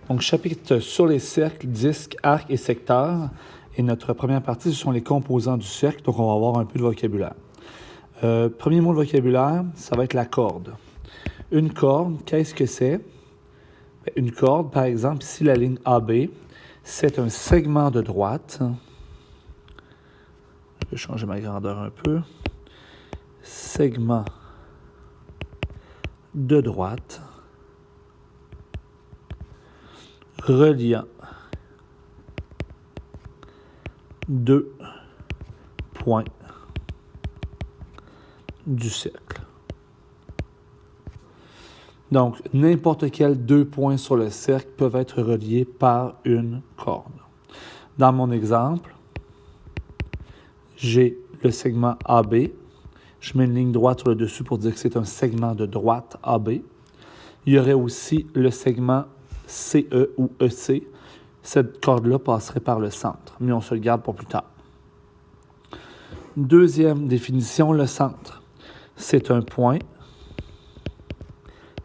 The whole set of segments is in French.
Donc, chapitre sur les cercles, disques, arcs et secteurs. Et notre première partie, ce sont les composants du cercle. Donc, on va avoir un peu de vocabulaire. Premier mot de vocabulaire, ça va être la corde. Une corde, qu'est-ce que c'est? Une corde, par exemple, ici, la ligne AB, c'est un segment de droite. Je vais changer ma grandeur un peu. Segment de droite reliant deux points du cercle. Donc, n'importe quels deux points sur le cercle peuvent être reliés par une corde. Dans mon exemple, j'ai le segment AB. Je mets une ligne droite sur le dessus pour dire que c'est un segment de droite AB. Il y aurait aussi le segment CE ou EC. Cette corde-là passerait par le centre, mais on se le garde pour plus tard. Deuxième définition, le centre. C'est un point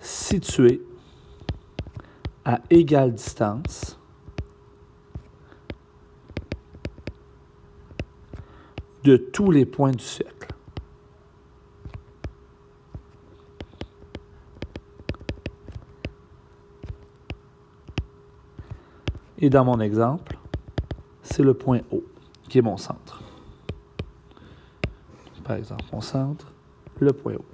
situé à égale distance de tous les points du cercle. Et dans mon exemple, c'est le point O qui est mon centre. Par exemple, mon centre, le point O.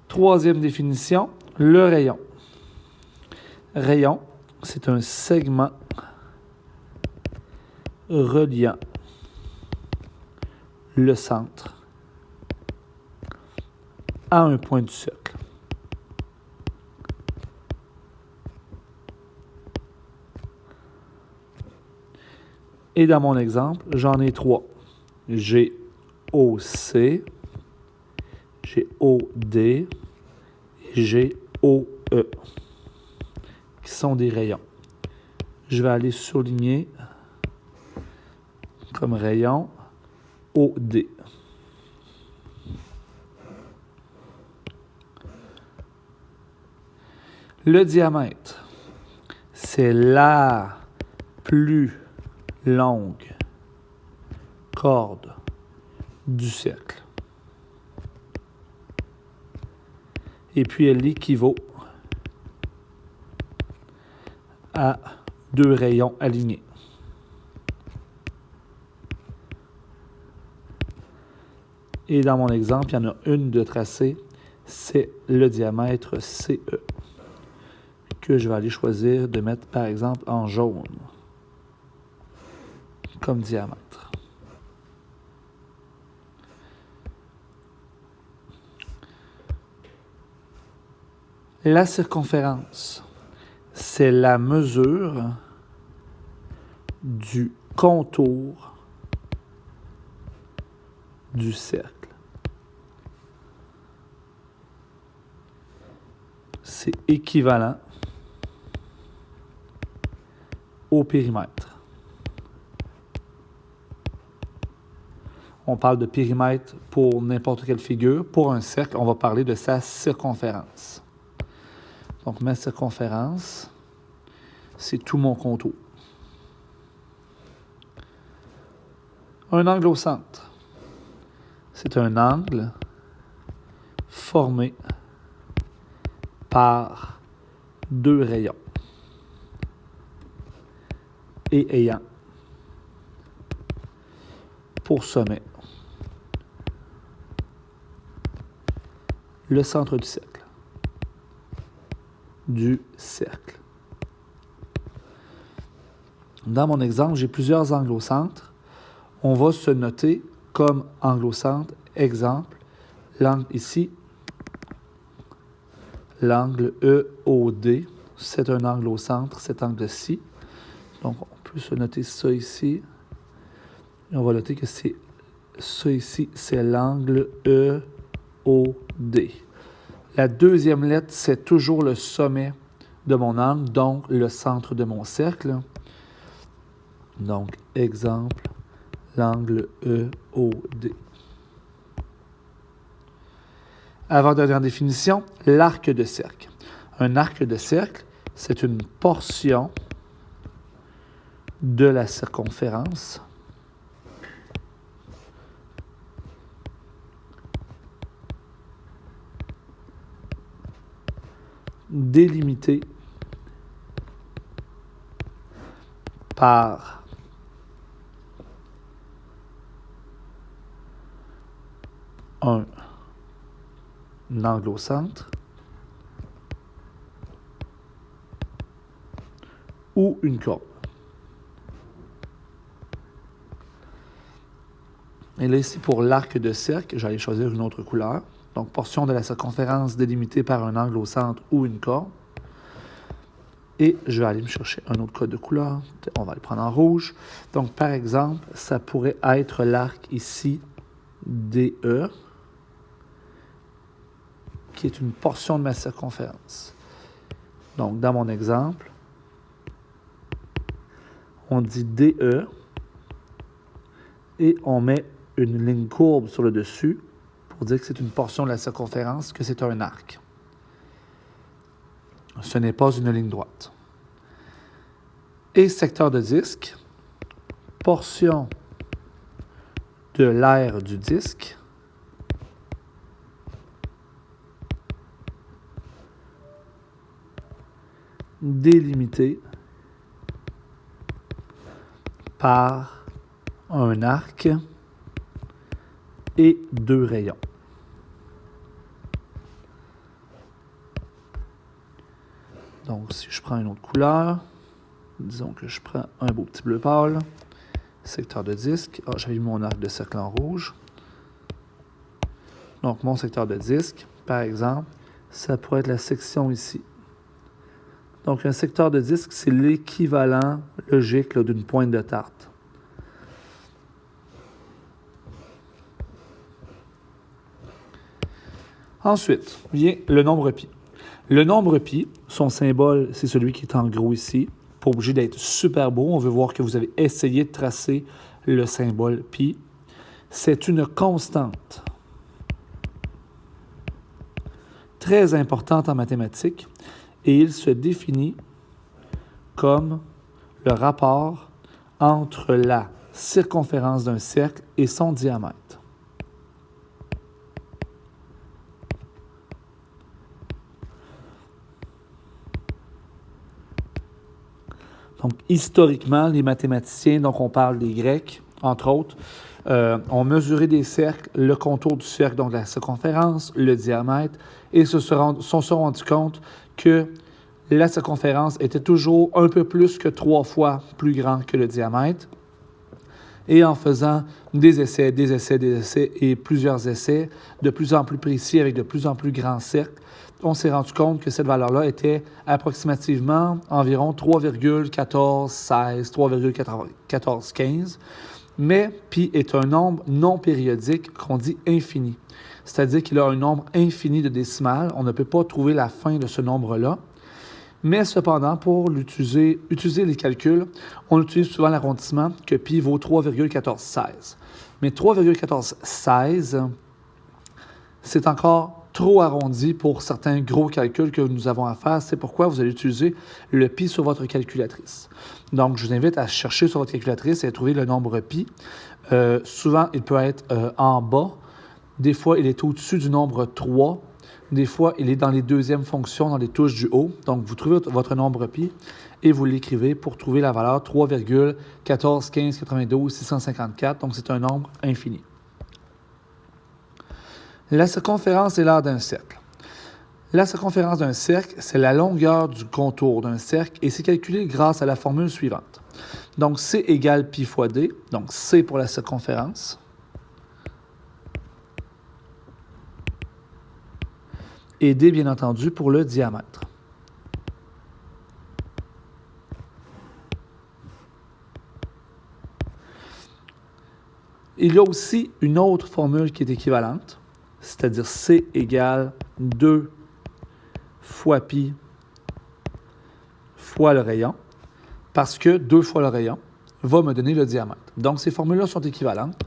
Troisième définition, le rayon. Rayon, c'est un segment reliant le centre à un point du cercle. Et dans mon exemple, j'en ai trois. J'ai OC, j'ai OD et j'ai OE, qui sont des rayons. Je vais aller souligner comme rayon OD. Le diamètre, c'est la plus longue corde du cercle. Et puis elle équivaut à deux rayons alignés. Et dans mon exemple, il y en a une de tracée, c'est le diamètre CE, que je vais aller choisir de mettre par exemple en jaune comme diamètre. La circonférence, c'est la mesure du contour du cercle. C'est équivalent au périmètre. On parle de périmètre pour n'importe quelle figure. Pour un cercle, on va parler de sa circonférence. Donc, ma circonférence, c'est tout mon contour. Un angle au centre, c'est un angle formé par deux rayons et ayant pour sommet le centre du cercle. Dans mon exemple, j'ai plusieurs angles au centre. On va se noter comme angle au centre. Exemple, l'angle ici, l'angle EOD, c'est un angle au centre, cet angle-ci. Donc, on peut se noter ça ici. Et on va noter que c'est ça ici, c'est l'angle EOD. La deuxième lettre, c'est toujours le sommet de mon angle, donc le centre de mon cercle. Donc, exemple, l'angle EOD. Avant-dernière définition, l'arc de cercle. Un arc de cercle, c'est une portion de la circonférence délimitée par un angle au centre ou une courbe. Et là, ici, pour l'arc de cercle, j'allais choisir une autre couleur. Donc, portion de la circonférence délimitée par un angle au centre ou une corde. Et je vais aller me chercher un autre code de couleur. On va le prendre en rouge. Donc, par exemple, ça pourrait être l'arc ici, DE, qui est une portion de ma circonférence. Donc, dans mon exemple, on dit DE et on met une ligne courbe sur le dessus pour dire que c'est une portion de la circonférence, que c'est un arc. Ce n'est pas une ligne droite. Et secteur de disque, portion de l'aire du disque délimitée par un arc et deux rayons. Donc, si je prends une autre couleur, disons que je prends un beau petit bleu pâle, secteur de disque. Ah, j'avais mis mon arc de cercle en rouge. Donc, mon secteur de disque, par exemple, ça pourrait être la section ici. Donc, un secteur de disque, c'est l'équivalent logique là, d'une pointe de tarte. Ensuite, vient le nombre pi. Le nombre pi, son symbole, c'est celui qui est en gros ici. Pas obligé d'être super beau. On veut voir que vous avez essayé de tracer le symbole pi. C'est une constante très importante en mathématiques et il se définit comme le rapport entre la circonférence d'un cercle et son diamètre. Donc, historiquement, les mathématiciens, donc on parle des Grecs, entre autres, ont mesuré des cercles, le contour du cercle, donc la circonférence, le diamètre, et se sont rendus compte que la circonférence était toujours un peu plus que 3 fois plus grand que le diamètre. Et en faisant des essais et plusieurs essais de plus en plus précis avec de plus en plus grands cercles, on s'est rendu compte que cette valeur-là était approximativement environ 3,1416, 3,1415. Mais pi est un nombre non périodique qu'on dit infini. C'est-à-dire qu'il a un nombre infini de décimales. On ne peut pas trouver la fin de ce nombre-là. Mais cependant, pour utiliser les calculs, on utilise souvent l'arrondissement que pi vaut 3,1416. Mais 3,1416, c'est encore trop arrondi pour certains gros calculs que nous avons à faire. C'est pourquoi vous allez utiliser le pi sur votre calculatrice. Donc, je vous invite à chercher sur votre calculatrice et à trouver le nombre pi. Souvent, il peut être en bas. Des fois, il est au-dessus du nombre 3. Des fois, il est dans les deuxièmes fonctions, dans les touches du haut. Donc, vous trouvez votre nombre pi et vous l'écrivez pour trouver la valeur 3,141592 Donc, c'est un nombre infini. La circonférence est l'aire d'un cercle. La circonférence d'un cercle, c'est la longueur du contour d'un cercle et c'est calculé grâce à la formule suivante. Donc, C égale pi fois D. Donc, C pour la circonférence. Et D, bien entendu, pour le diamètre. Il y a aussi une autre formule qui est équivalente, c'est-à-dire C égale 2 fois pi fois le rayon, parce que 2 fois le rayon va me donner le diamètre. Donc, ces formules-là sont équivalentes.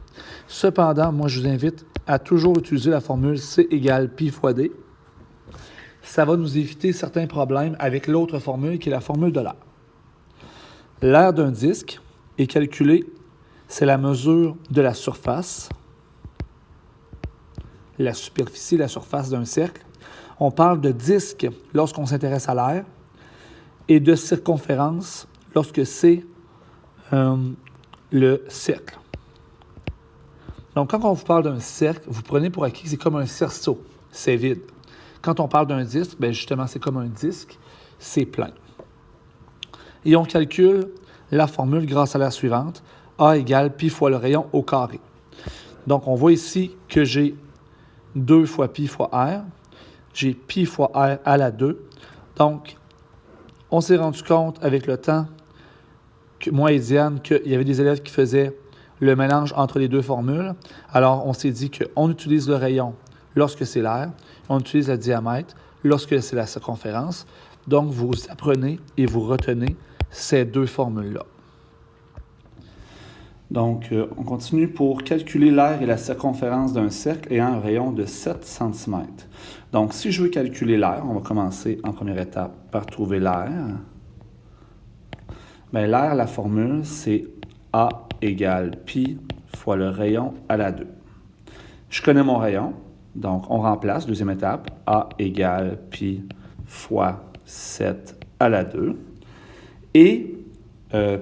Cependant, moi, je vous invite à toujours utiliser la formule C égale pi fois D. ça va nous éviter certains problèmes avec l'autre formule qui est la formule de l'aire. L'aire d'un disque est calculée, c'est la mesure de la surface, la superficie, la surface d'un cercle. On parle de disque lorsqu'on s'intéresse à l'aire et de circonférence lorsque c'est le cercle. Donc, quand on vous parle d'un cercle, vous prenez pour acquis que c'est comme un cerceau, c'est vide. Quand on parle d'un disque, bien justement, c'est comme un disque, c'est plein. Et on calcule la formule grâce à la suivante, A égale pi fois le rayon au carré. Donc, on voit ici que j'ai 2 fois pi fois r. J'ai pi fois r à la 2. Donc, on s'est rendu compte avec le temps, moi et Diane, qu'il y avait des élèves qui faisaient le mélange entre les deux formules. Alors, on s'est dit qu'on utilise le rayon lorsque c'est l'aire, on utilise le diamètre lorsque c'est la circonférence. Donc, vous apprenez et vous retenez ces deux formules-là. Donc, on continue pour calculer l'aire et la circonférence d'un cercle ayant un rayon de 7 cm. Donc, si je veux calculer l'aire, on va commencer en première étape par trouver l'aire. Bien, l'aire, la formule, c'est A égale pi fois le rayon à la 2. Je connais mon rayon, donc on remplace, deuxième étape, A égale pi fois 7 à la 2. Et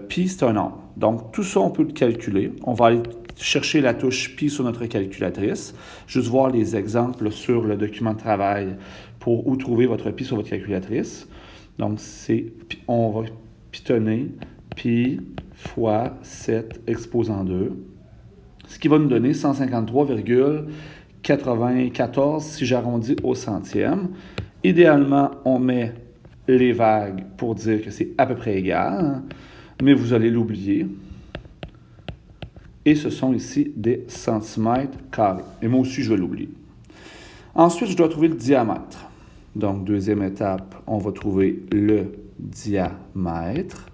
pi, c'est un nombre. Donc, tout ça, on peut le calculer. On va aller chercher la touche pi sur notre calculatrice. Juste voir les exemples sur le document de travail pour où trouver votre pi sur votre calculatrice. Donc, on va pitonner pi fois 7 exposant 2, ce qui va nous donner 153,94 si j'arrondis au centième. Idéalement, on met les vagues pour dire que c'est à peu près égal, mais vous allez l'oublier. Et ce sont ici des centimètres carrés. Et moi aussi, je vais l'oublier. Ensuite, je dois trouver le diamètre. Donc, deuxième étape, on va trouver le diamètre.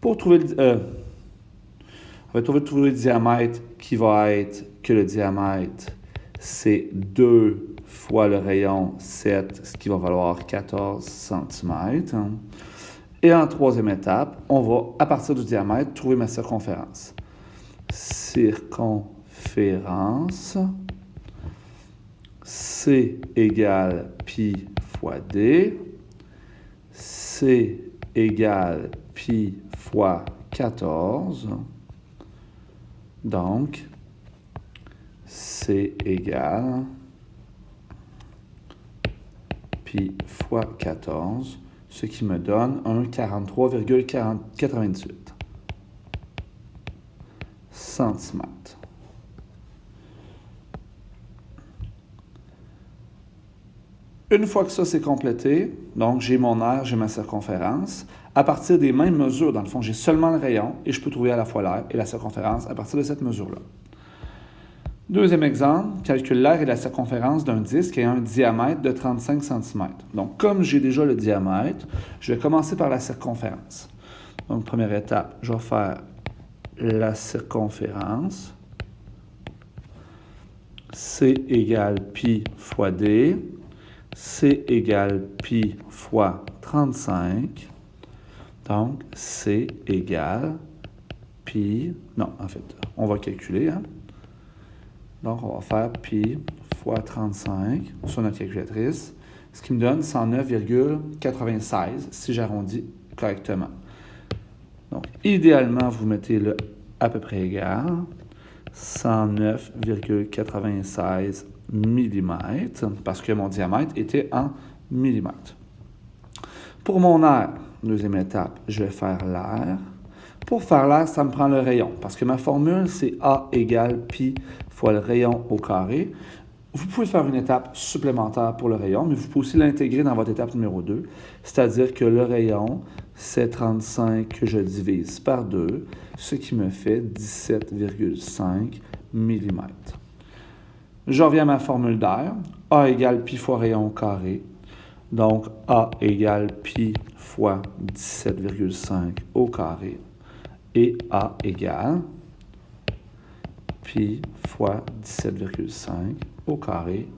Pour trouver on va trouver le diamètre qui va être que le diamètre, c'est 2 fois le rayon 7, ce qui va valoir 14 cm. Et en troisième étape, on va, à partir du diamètre, trouver ma circonférence. Circonférence, C égale pi fois D. C égale pi fois 14. Donc, C égale pi fois 14, ce qui me donne un 43,98 centimètres. Une fois que ça c'est complété, donc j'ai mon aire, j'ai ma circonférence. À partir des mêmes mesures, dans le fond, j'ai seulement le rayon et je peux trouver à la fois l'aire et la circonférence à partir de cette mesure-là. Deuxième exemple, calcule l'aire et la circonférence d'un disque ayant un diamètre de 35 cm. Donc, comme j'ai déjà le diamètre, je vais commencer par la circonférence. Donc, première étape, je vais faire la circonférence. C égale pi fois D. C égale pi fois 35. Donc, C égale pi... Non, en fait, on va calculer. Donc, on va faire pi fois 35 sur notre calculatrice, ce qui me donne 109,96 si j'arrondis correctement. Donc, idéalement, vous mettez le à peu près égal, 109,96 mm, parce que mon diamètre était en millimètres. Pour mon aire, deuxième étape, je vais faire l'aire. Pour faire l'aire, ça me prend le rayon, parce que ma formule, c'est A égale pi fois le rayon au carré. Vous pouvez faire une étape supplémentaire pour le rayon, mais vous pouvez aussi l'intégrer dans votre étape numéro 2, c'est-à-dire que le rayon, c'est 35 que je divise par 2, ce qui me fait 17,5 mm. Je reviens à ma formule d'aire. A égale pi fois rayon au carré. Donc, A égale pi fois 17,5 au carré. Et A égale pi fois 17,5 au carré,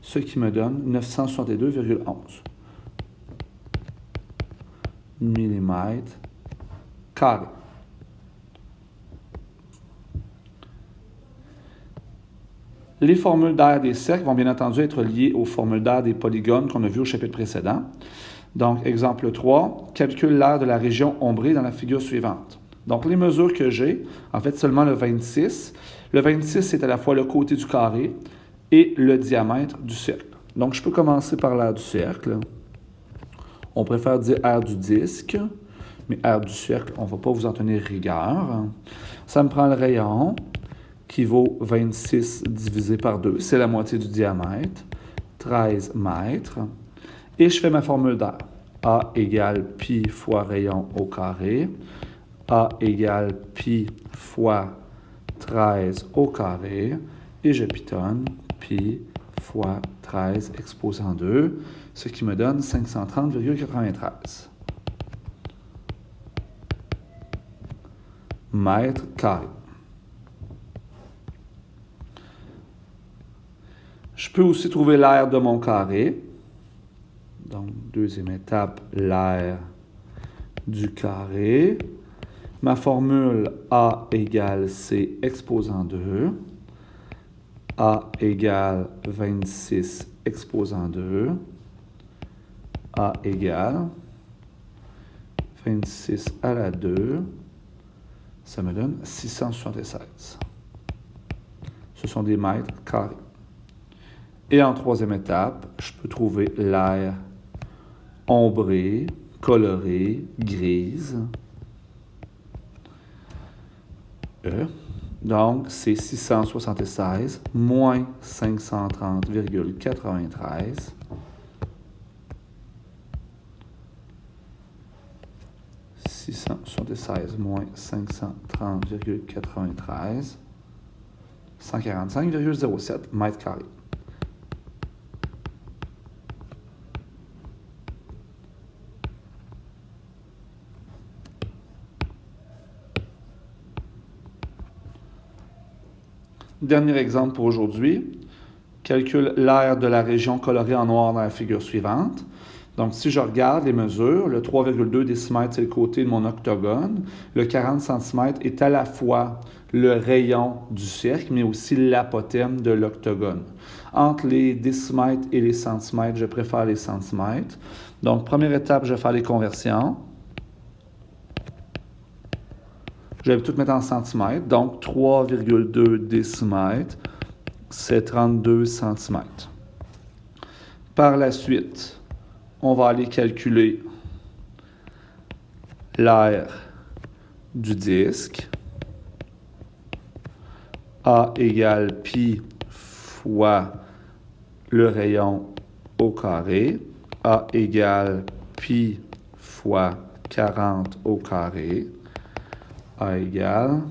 ce qui me donne 962,11 millimètres carrés. Les formules d'aire des cercles vont bien entendu être liées aux formules d'aire des polygones qu'on a vues au chapitre précédent. Donc, exemple 3, calcule l'aire de la région ombrée dans la figure suivante. Donc, les mesures que j'ai, en fait, seulement le 26. Le 26, c'est à la fois le côté du carré et le diamètre du cercle. Donc, je peux commencer par l'aire du cercle. On préfère dire aire du disque, mais aire du cercle, on ne va pas vous en tenir rigueur. Ça me prend le rayon, qui vaut 26 divisé par 2, c'est la moitié du diamètre, 13 mètres. Et je fais ma formule d'aire. A égale pi fois rayon au carré. A égale pi fois 13 au carré. Et je pitonne pi fois 13 exposant 2, ce qui me donne 530,93 mètres carrés. Je peux aussi trouver l'aire de mon carré. Donc, deuxième étape, l'aire du carré. Ma formule A égale C exposant 2. A égale 26 exposant 2. A égale 26 à la 2. Ça me donne 676. Ce sont des mètres carrés. Et en troisième étape, je peux trouver l'aire ombrée, colorée, grise. Donc, c'est 676 moins 530,93. « 676 moins 530,93 » 145,07 mètres carrés. Dernier exemple pour aujourd'hui. Calcule l'aire de la région colorée en noir dans la figure suivante. Donc, si je regarde les mesures, le 3,2 décimètres, c'est le côté de mon octogone. Le 40 cm est à la fois le rayon du cercle, mais aussi l'apothème de l'octogone. Entre les décimètres et les centimètres, je préfère les centimètres. Donc, première étape, je vais faire les conversions. Je vais tout mettre en centimètres. Donc, 3,2 décimètres, c'est 32 centimètres. Par la suite, on va aller calculer l'aire du disque. A égale pi fois le rayon au carré. A égale pi fois 40 au carré. A égale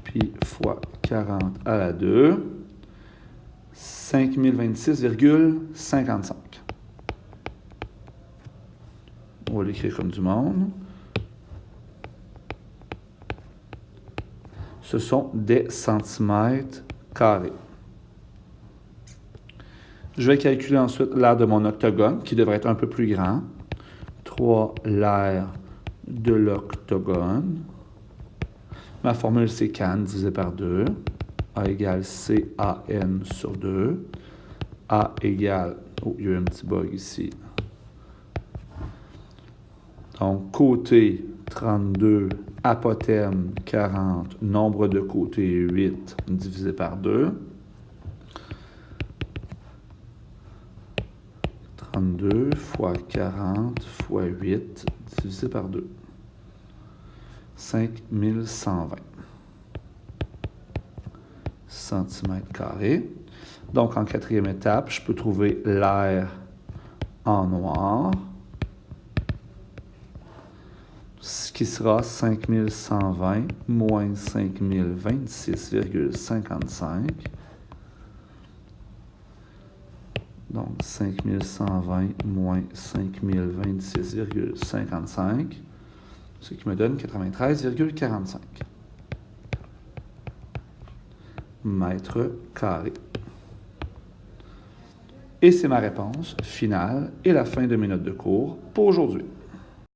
pi fois 40 à la 2, 5026,55. On va l'écrire comme du monde. Ce sont des centimètres carrés. Je vais calculer ensuite l'aire de mon octogone, qui devrait être un peu plus grand. 3 l'aire de l'octogone. Ma formule, c'est CAN divisé par 2. A égale CAN sur 2. A égale... Oh, il y a eu un petit bug ici. Donc, côté 32, apothème 40, nombre de côtés 8 divisé par 2. 32 fois 40 fois 8 divisé par 2. 5120 centimètres carrés. Donc, en quatrième étape, je peux trouver l'aire en noir, ce qui sera 5120 moins 5026,55. Donc, 5120 moins 5026,55, ce qui me donne 93,45 mètres carrés. Et c'est ma réponse finale et la fin de mes notes de cours pour aujourd'hui.